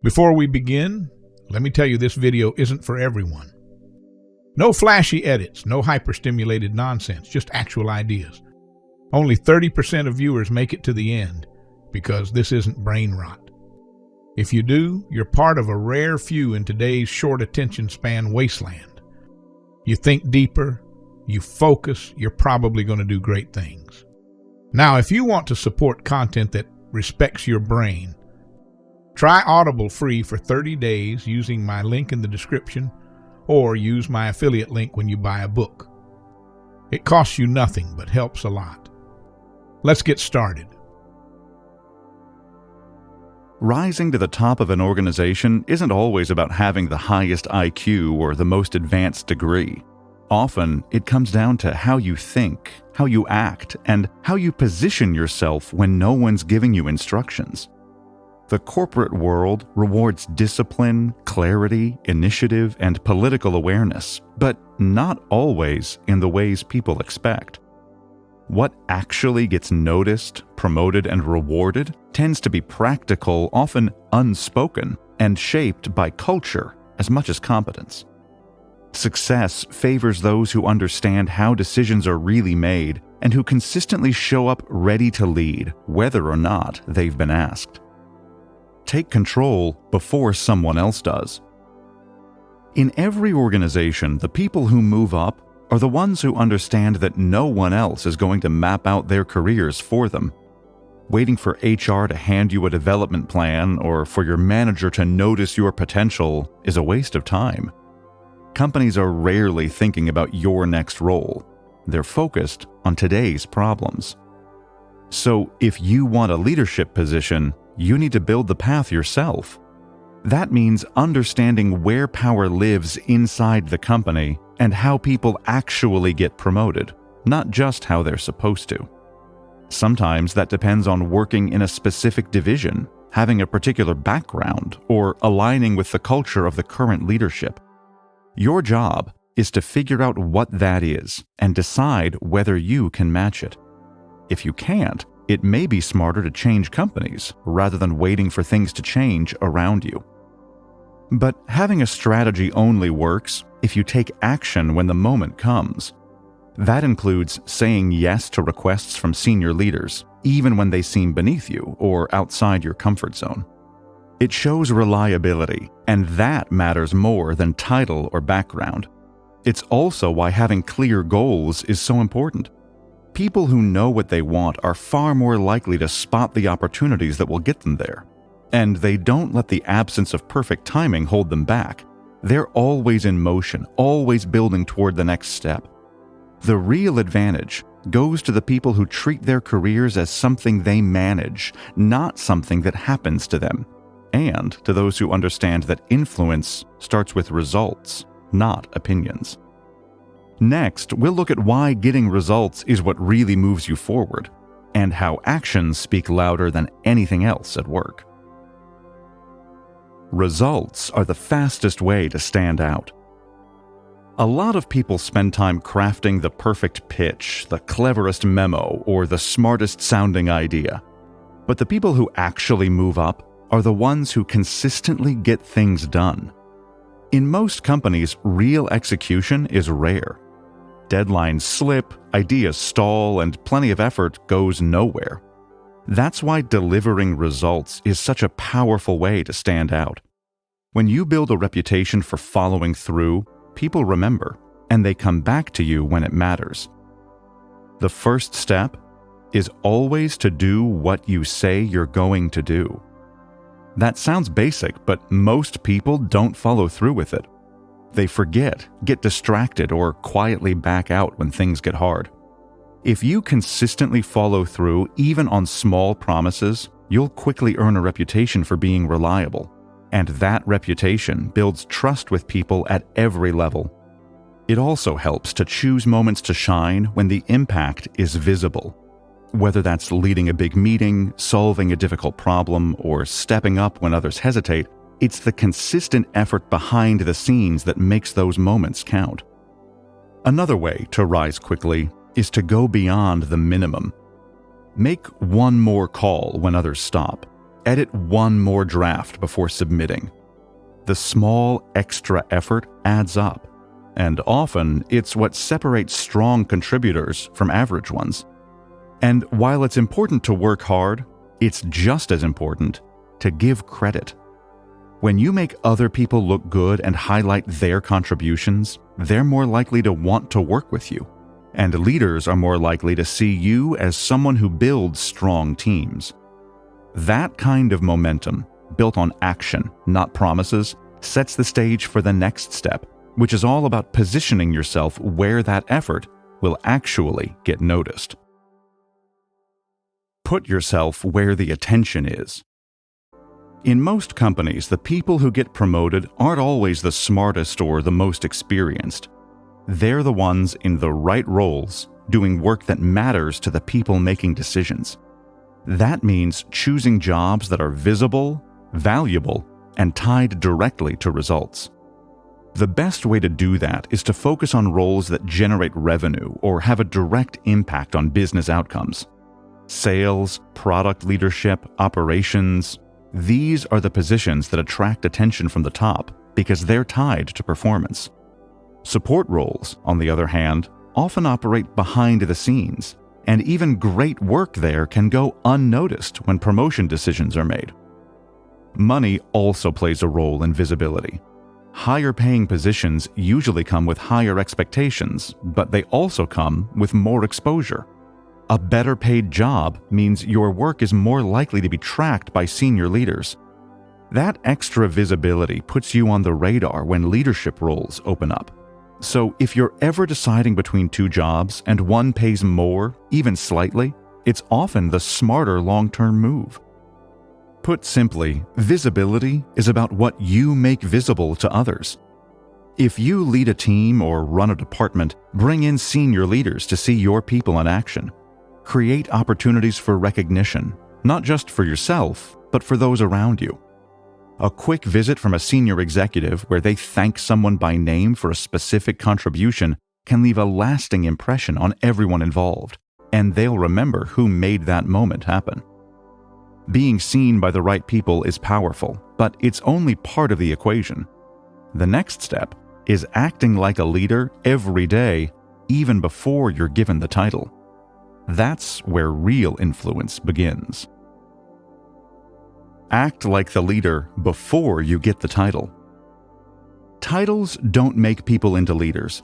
Before we begin, let me tell you this video isn't for everyone. No flashy edits, no hyper-stimulated nonsense, just actual ideas. Only 30% of viewers make it to the end because this isn't brain rot. If you do, you're part of a rare few in today's short attention span wasteland. You think deeper, you focus, you're probably going to do great things. Now, if you want to support content that respects your brain, try Audible free for 30 days using my link in the description, or use my affiliate link when you buy a book. It costs you nothing but helps a lot. Let's get started. Rising to the top of an organization isn't always about having the highest IQ or the most advanced degree. Often, it comes down to how you think, how you act, and how you position yourself when no one's giving you instructions. The corporate world rewards discipline, clarity, initiative, and political awareness, but not always in the ways people expect. What actually gets noticed, promoted, and rewarded tends to be practical, often unspoken, and shaped by culture as much as competence. Success favors those who understand how decisions are really made and who consistently show up ready to lead, whether or not they've been asked. Take control before someone else does. In every organization, the people who move up are the ones who understand that no one else is going to map out their careers for them. Waiting for HR to hand you a development plan or for your manager to notice your potential is a waste of time. Companies are rarely thinking about your next role. They're focused on today's problems. So if you want a leadership position, you need to build the path yourself. That means understanding where power lives inside the company and how people actually get promoted, not just how they're supposed to. Sometimes that depends on working in a specific division, having a particular background, or aligning with the culture of the current leadership. Your job is to figure out what that is and decide whether you can match it. If you can't, it may be smarter to change companies rather than waiting for things to change around you. But having a strategy only works if you take action when the moment comes. That includes saying yes to requests from senior leaders, even when they seem beneath you or outside your comfort zone. It shows reliability, and that matters more than title or background. It's also why having clear goals is so important. People who know what they want are far more likely to spot the opportunities that will get them there. And they don't let the absence of perfect timing hold them back. They're always in motion, always building toward the next step. The real advantage goes to the people who treat their careers as something they manage, not something that happens to them. And to those who understand that influence starts with results, not opinions. Next, we'll look at why getting results is what really moves you forward, and how actions speak louder than anything else at work. Results are the fastest way to stand out. A lot of people spend time crafting the perfect pitch, the cleverest memo, or the smartest sounding idea. But the people who actually move up are the ones who consistently get things done. In most companies, real execution is rare. Deadlines slip, ideas stall, and plenty of effort goes nowhere. That's why delivering results is such a powerful way to stand out. When you build a reputation for following through, people remember, and they come back to you when it matters. The first step is always to do what you say you're going to do. That sounds basic, but most people don't follow through with it. They forget, get distracted, or quietly back out when things get hard. If you consistently follow through, even on small promises, you'll quickly earn a reputation for being reliable. And that reputation builds trust with people at every level. It also helps to choose moments to shine when the impact is visible. Whether that's leading a big meeting, solving a difficult problem, or stepping up when others hesitate, it's the consistent effort behind the scenes that makes those moments count. Another way to rise quickly is to go beyond the minimum. Make one more call when others stop, edit one more draft before submitting. The small extra effort adds up, and often it's what separates strong contributors from average ones. And while it's important to work hard, it's just as important to give credit. When you make other people look good and highlight their contributions, they're more likely to want to work with you. And leaders are more likely to see you as someone who builds strong teams. That kind of momentum, built on action, not promises, sets the stage for the next step, which is all about positioning yourself where that effort will actually get noticed. Put yourself where the attention is. In most companies, the people who get promoted aren't always the smartest or the most experienced. They're the ones in the right roles, doing work that matters to the people making decisions. That means choosing jobs that are visible, valuable, and tied directly to results. The best way to do that is to focus on roles that generate revenue or have a direct impact on business outcomes. Sales, product leadership, operations, these are the positions that attract attention from the top because they're tied to performance. Support roles, on the other hand, often operate behind the scenes, and even great work there can go unnoticed when promotion decisions are made. Money also plays a role in visibility. Higher paying positions usually come with higher expectations, but they also come with more exposure. A better paid job means your work is more likely to be tracked by senior leaders. That extra visibility puts you on the radar when leadership roles open up. So if you're ever deciding between two jobs and one pays more, even slightly, it's often the smarter long-term move. Put simply, visibility is about what you make visible to others. If you lead a team or run a department, bring in senior leaders to see your people in action. Create opportunities for recognition, not just for yourself, but for those around you. A quick visit from a senior executive where they thank someone by name for a specific contribution can leave a lasting impression on everyone involved, and they'll remember who made that moment happen. Being seen by the right people is powerful, but it's only part of the equation. The next step is acting like a leader every day, even before you're given the title. That's where real influence begins. Act like the leader before you get the title. Titles don't make people into leaders.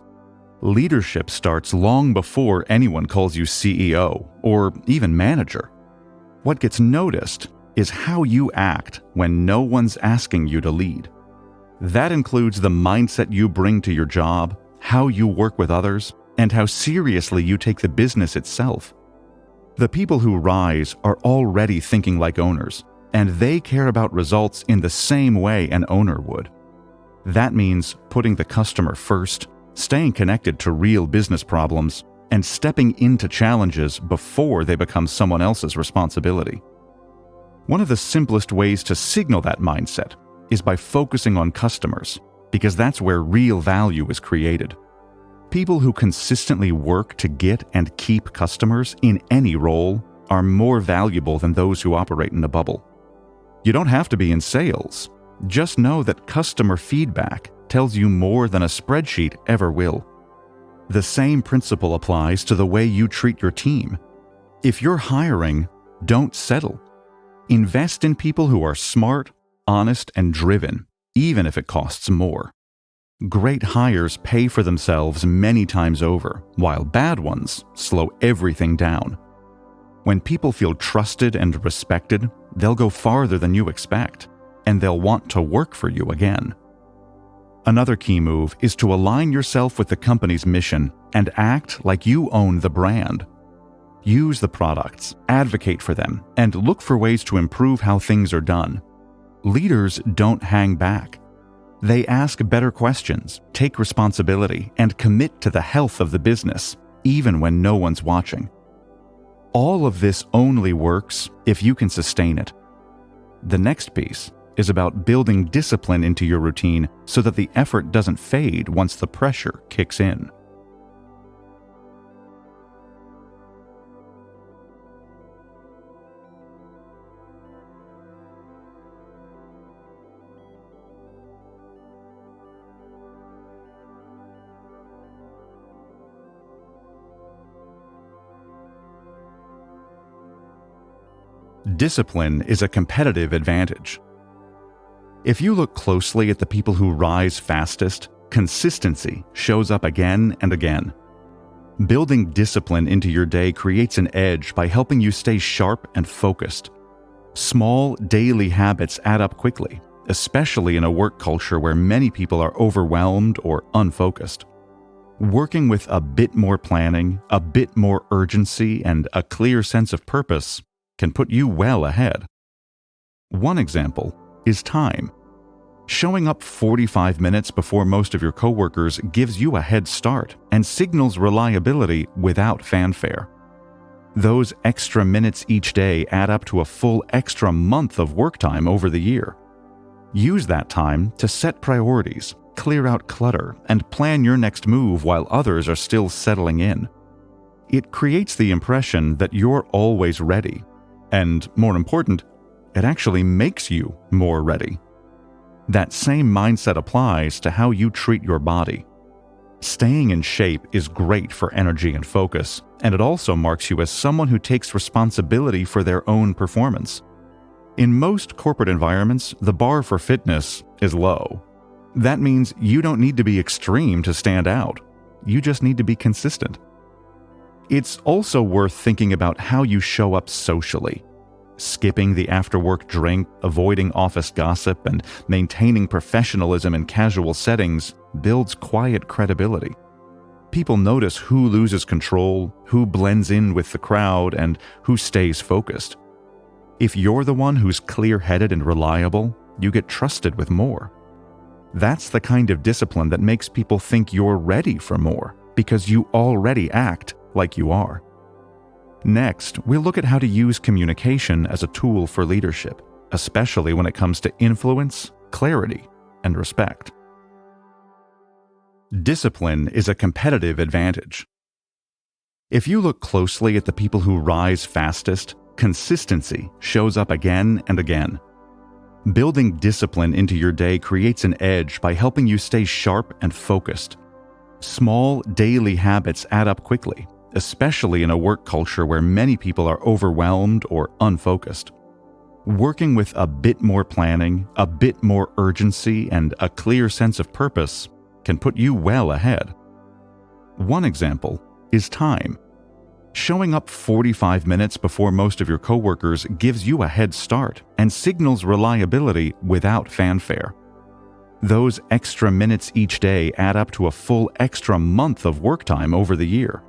Leadership starts long before anyone calls you CEO or even manager. What gets noticed is how you act when no one's asking you to lead. That includes the mindset you bring to your job, how you work with others, and how seriously you take the business itself. The people who rise are already thinking like owners, and they care about results in the same way an owner would. That means putting the customer first, staying connected to real business problems, and stepping into challenges before they become someone else's responsibility. One of the simplest ways to signal that mindset is by focusing on customers, because that's where real value is created. People who consistently work to get and keep customers in any role are more valuable than those who operate in a bubble. You don't have to be in sales. Just know that customer feedback tells you more than a spreadsheet ever will. The same principle applies to the way you treat your team. If you're hiring, don't settle. Invest in people who are smart, honest, and driven, even if it costs more. Great hires pay for themselves many times over, while bad ones slow everything down. When people feel trusted and respected, they'll go farther than you expect, and they'll want to work for you again. Another key move is to align yourself with the company's mission and act like you own the brand. Use the products, advocate for them, and look for ways to improve how things are done. Leaders don't hang back. They ask better questions, take responsibility, and commit to the health of the business, even when no one's watching. All of this only works if you can sustain it. The next piece is about building discipline into your routine so that the effort doesn't fade once the pressure kicks in. Discipline is a competitive advantage. If you look closely at the people who rise fastest, consistency shows up again and again. Building discipline into your day creates an edge by helping you stay sharp and focused. Small, daily habits add up quickly, especially in a work culture where many people are overwhelmed or unfocused. Working with a bit more planning, a bit more urgency, and a clear sense of purpose can put you well ahead. One example is time. Showing up 45 minutes before most of your coworkers gives you a head start and signals reliability without fanfare. Those extra minutes each day add up to a full extra month of work time over the year. Use that time to set priorities, clear out clutter, and plan your next move while others are still settling in. It creates the impression that you're always ready, and more important, it actually makes you more ready. That same mindset applies to how you treat your body. Staying in shape is great for energy and focus, and it also marks you as someone who takes responsibility for their own performance. In most corporate environments, the bar for fitness is low. That means you don't need to be extreme to stand out. You just need to be consistent. It's also worth thinking about how you show up socially. Skipping the after-work drink, avoiding office gossip, and maintaining professionalism in casual settings builds quiet credibility. People notice who loses control, who blends in with the crowd, and who stays focused. If you're the one who's clear-headed and reliable, you get trusted with more. That's the kind of discipline that makes people think you're ready for more, because you already act like you are. Next, we'll look at how to use communication as a tool for leadership, especially when it comes to influence, clarity, and respect. Discipline is a competitive advantage. If you look closely at the people who rise fastest, consistency shows up again and again. Building discipline into your day creates an edge by helping you stay sharp and focused. Small, daily habits add up quickly, especially in a work culture where many people are overwhelmed or unfocused. Working with a bit more planning, a bit more urgency, and a clear sense of purpose can put you well ahead. One example is time. Showing up 45 minutes before most of your coworkers gives you a head start and signals reliability without fanfare. Those extra minutes each day add up to a full extra month of work time over the year.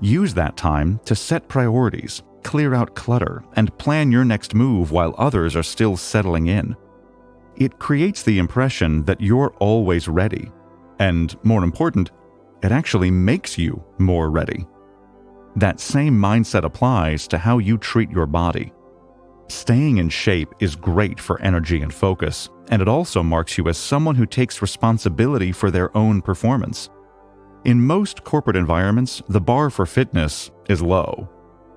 Use that time to set priorities, clear out clutter, and plan your next move while others are still settling in. It creates the impression that you're always ready, and more important, it actually makes you more ready. That same mindset applies to how you treat your body. Staying in shape is great for energy and focus, and it also marks you as someone who takes responsibility for their own performance. In most corporate environments, the bar for fitness is low.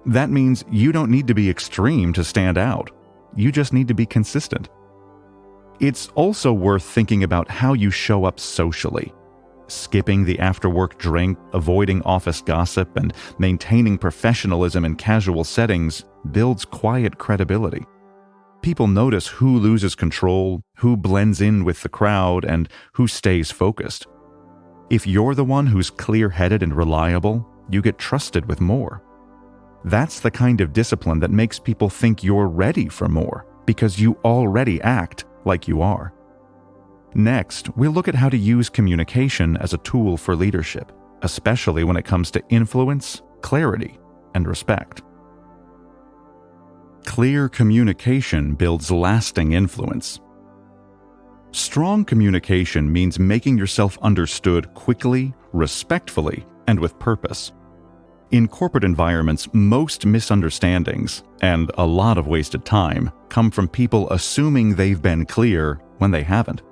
That means you don't need to be extreme to stand out. You just need to be consistent. It's also worth thinking about how you show up socially. Skipping the after-work drink, avoiding office gossip, and maintaining professionalism in casual settings builds quiet credibility. People notice who loses control, who blends in with the crowd, and who stays focused. If you're the one who's clear-headed and reliable, you get trusted with more. That's the kind of discipline that makes people think you're ready for more, because you already act like you are. Next, we'll look at how to use communication as a tool for leadership, especially when it comes to influence, clarity, and respect. Clear communication builds lasting influence. Strong communication means making yourself understood quickly, respectfully, and with purpose. In corporate environments, most misunderstandings, and a lot of wasted time, come from people assuming they've been clear when they haven't.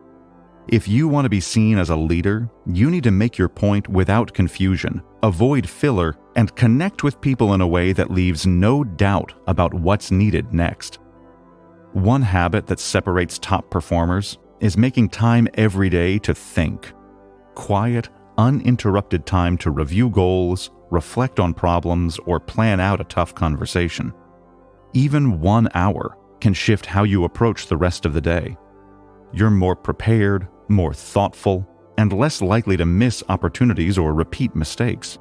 If you want to be seen as a leader, you need to make your point without confusion, avoid filler, and connect with people in a way that leaves no doubt about what's needed next. One habit that separates top performers is making time every day to think. Quiet, uninterrupted time to review goals, reflect on problems, or plan out a tough conversation. Even 1 hour can shift how you approach the rest of the day. You're more prepared, more thoughtful, and less likely to miss opportunities or repeat mistakes.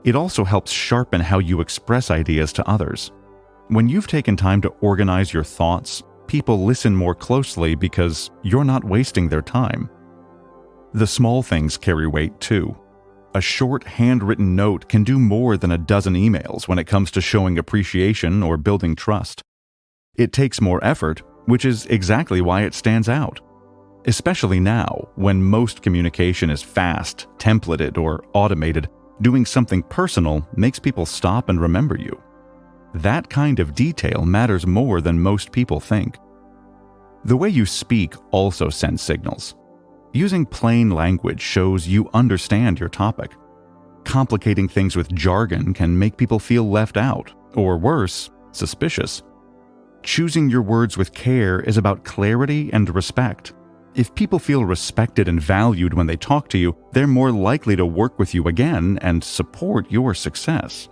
It also helps sharpen how you express ideas to others. When you've taken time to organize your thoughts, people listen more closely because you're not wasting their time. The small things carry weight too. A short handwritten note can do more than a dozen emails when it comes to showing appreciation or building trust. It takes more effort, which is exactly why it stands out. Especially now, when most communication is fast, templated, or automated, doing something personal makes people stop and remember you. That kind of detail matters more than most people think. The way you speak also sends signals. Using plain language shows you understand your topic. Complicating things with jargon can make people feel left out, or worse, suspicious. Choosing your words with care is about clarity and respect. If people feel respected and valued when they talk to you, they're more likely to work with you again and support your success.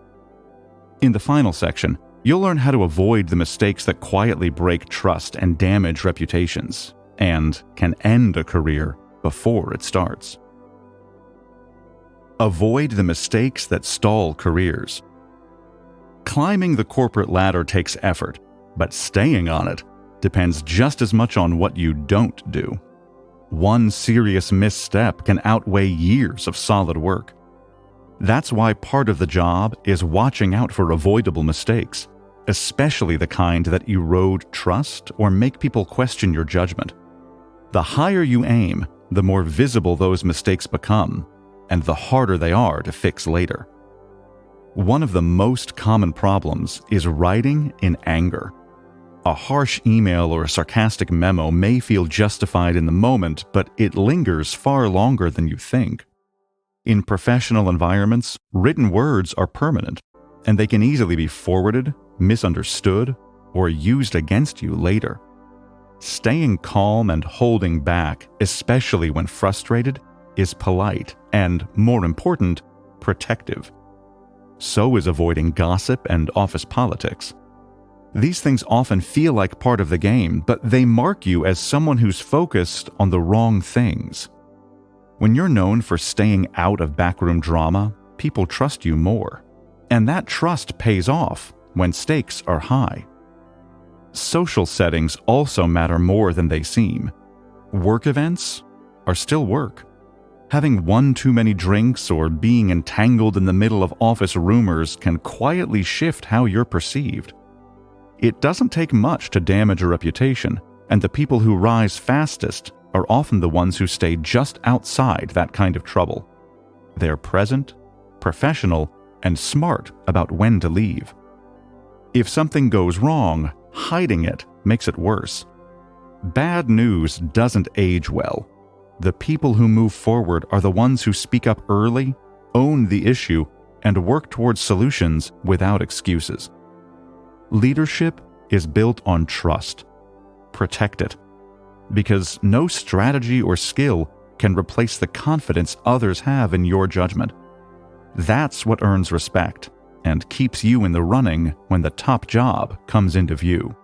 In the final section, you'll learn how to avoid the mistakes that quietly break trust and damage reputations, and can end a career before it starts. Avoid the mistakes that stall careers. Climbing the corporate ladder takes effort, but staying on it depends just as much on what you don't do. One serious misstep can outweigh years of solid work. That's why part of the job is watching out for avoidable mistakes, especially the kind that erode trust or make people question your judgment. The higher you aim, the more visible those mistakes become, and the harder they are to fix later. One of the most common problems is writing in anger. A harsh email or a sarcastic memo may feel justified in the moment, but it lingers far longer than you think. In professional environments, written words are permanent, and they can easily be forwarded, misunderstood, or used against you later. Staying calm and holding back, especially when frustrated, is polite and, more important, protective. So is avoiding gossip and office politics. These things often feel like part of the game, but they mark you as someone who's focused on the wrong things. When you're known for staying out of backroom drama, people trust you more. And that trust pays off when stakes are high. Social settings also matter more than they seem. Work events are still work. Having one too many drinks or being entangled in the middle of office rumors can quietly shift how you're perceived. It doesn't take much to damage a reputation, and the people who rise fastest are often the ones who stay just outside that kind of trouble. They're present, professional, and smart about when to leave. If something goes wrong, hiding it makes it worse. Bad news doesn't age well. The people who move forward are the ones who speak up early, own the issue, and work towards solutions without excuses. Leadership is built on trust. Protect it. Because no strategy or skill can replace the confidence others have in your judgment. That's what earns respect and keeps you in the running when the top job comes into view.